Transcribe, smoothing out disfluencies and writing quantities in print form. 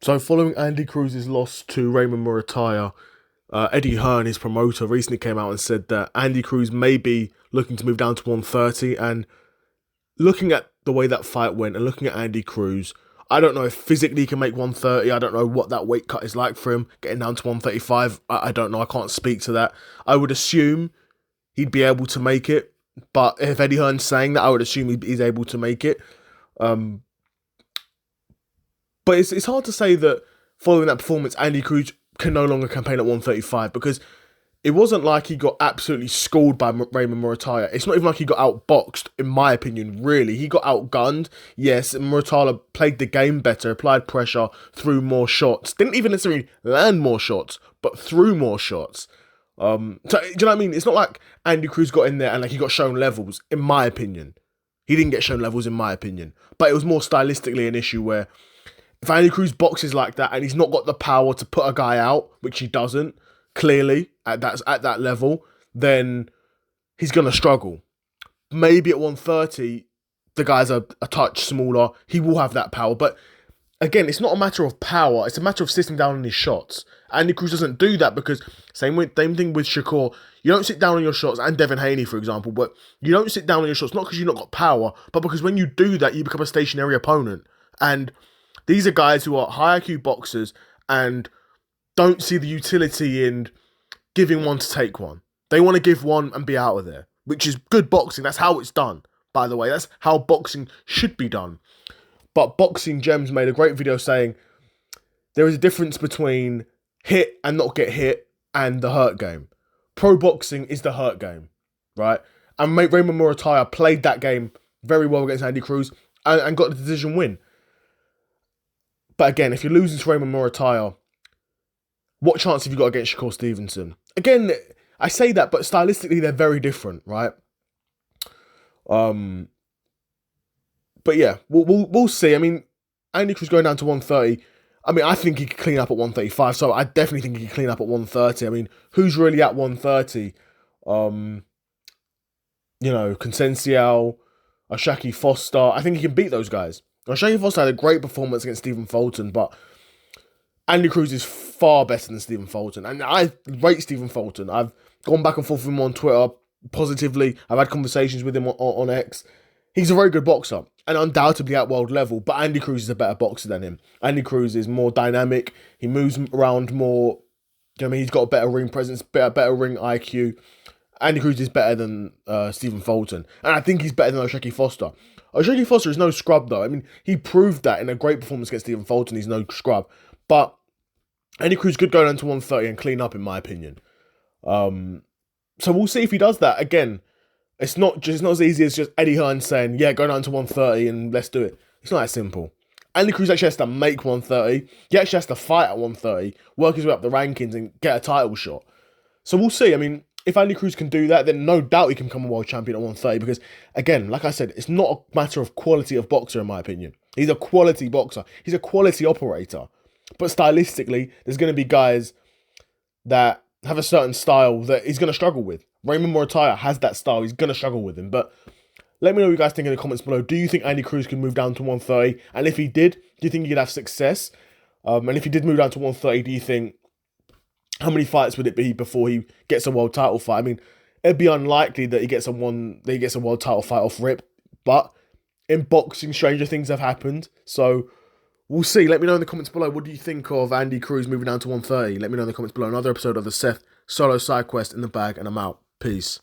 So following Andy Cruz's loss to Raymond Murataya, Eddie Hearn, his promoter, recently came out and said that Andy Cruz may be looking to move down to 130. And looking at the way that fight went and looking at Andy Cruz, I don't know if physically he can make 130. I don't know what that weight cut is like for him, getting down to 135. I don't know. I can't speak to that. I would assume he'd be able to make it. But if Eddie Hearn's saying that, I would assume he's able to make it. But it's hard to say that following that performance, Andy Cruz can no longer campaign at 135 because it wasn't like he got absolutely schooled by Raymond Murataya. It's not even like he got outboxed, in my opinion, really. He got outgunned. Yes, Murataya played the game better, applied pressure, threw more shots. Didn't even necessarily land more shots, but threw more shots. So, do you know what I mean? It's not like Andy Cruz got in there and like he got shown levels, in my opinion. He didn't get shown levels, in my opinion. But it was more stylistically an issue where if Andy Cruz boxes like that and he's not got the power to put a guy out, which he doesn't, clearly, at that level, then he's going to struggle. Maybe at 130, the guy's a touch smaller. He will have that power. But again, it's not a matter of power. It's a matter of sitting down on his shots. Andy Cruz doesn't do that because same thing with Shakur. You don't sit down on your shots, and Devin Haney, for example, but you don't sit down on your shots, not because you've not got power, but because when you do that, you become a stationary opponent. And these are guys who are high IQ boxers and don't see the utility in giving one to take one. They want to give one and be out of there, which is good boxing. That's how it's done, by the way. That's how boxing should be done. But Boxing Gems made a great video saying there is a difference between hit and not get hit and the hurt game. Pro boxing is the hurt game, right? And Raymond Murataya played that game very well against Andy Cruz and got the decision win. But again, if you're losing to Raymond Murataya, what chance have you got against Shakur Stevenson? Again, I say that, but stylistically they're very different, right? But yeah, we'll see. I mean, Andy Cruz going down to 130. I mean, I think he could clean up at 135, so I definitely think he could clean up at 130. I mean, who's really at 130? Consensial, Ashaki Foster. I think he can beat those guys. Ashaki Foster had a great performance against Stephen Fulton, but Andy Cruz is far better than Stephen Fulton. And I rate Stephen Fulton. I've gone back and forth with him on Twitter positively. I've had conversations with him on X. He's a very good boxer and undoubtedly at world level, but Andy Cruz is a better boxer than him. Andy Cruz is more dynamic. He moves around more. You know what I mean? He's got a better ring presence, better ring IQ. Andy Cruz is better than Stephen Fulton. And I think he's better than Ashaki Foster. Ashaki Foster is no scrub, though. I mean, he proved that in a great performance against Stephen Fulton. He's no scrub. But Andy Cruz could go down to 130 and clean up, in my opinion. So we'll see if he does that. Again, it's not as easy as just Eddie Hearn saying, yeah, go down to 130 and let's do it. It's not that simple. Andy Cruz actually has to make 130. He actually has to fight at 130, work his way up the rankings and get a title shot. So we'll see. I mean, if Andy Cruz can do that, then no doubt he can become a world champion at 130 because, again, like I said, it's not a matter of quality of boxer, in my opinion. He's a quality boxer. He's a quality operator. But stylistically, there's going to be guys that have a certain style that he's going to struggle with. Raymond Murataya has that style. He's going to struggle with him. But let me know what you guys think in the comments below. Do you think Andy Cruz can move down to 130? And if he did, do you think he could have success? And if he did move down to 130, do you think, how many fights would it be before he gets a world title fight? I mean, it'd be unlikely that he gets a world title fight off rip. But in boxing, stranger things have happened. So we'll see. Let me know in the comments below. What do you think of Andy Cruz moving down to 130? Let me know in the comments below. Another episode of the Seth Solo Side Quest in the bag, and I'm out. Peace.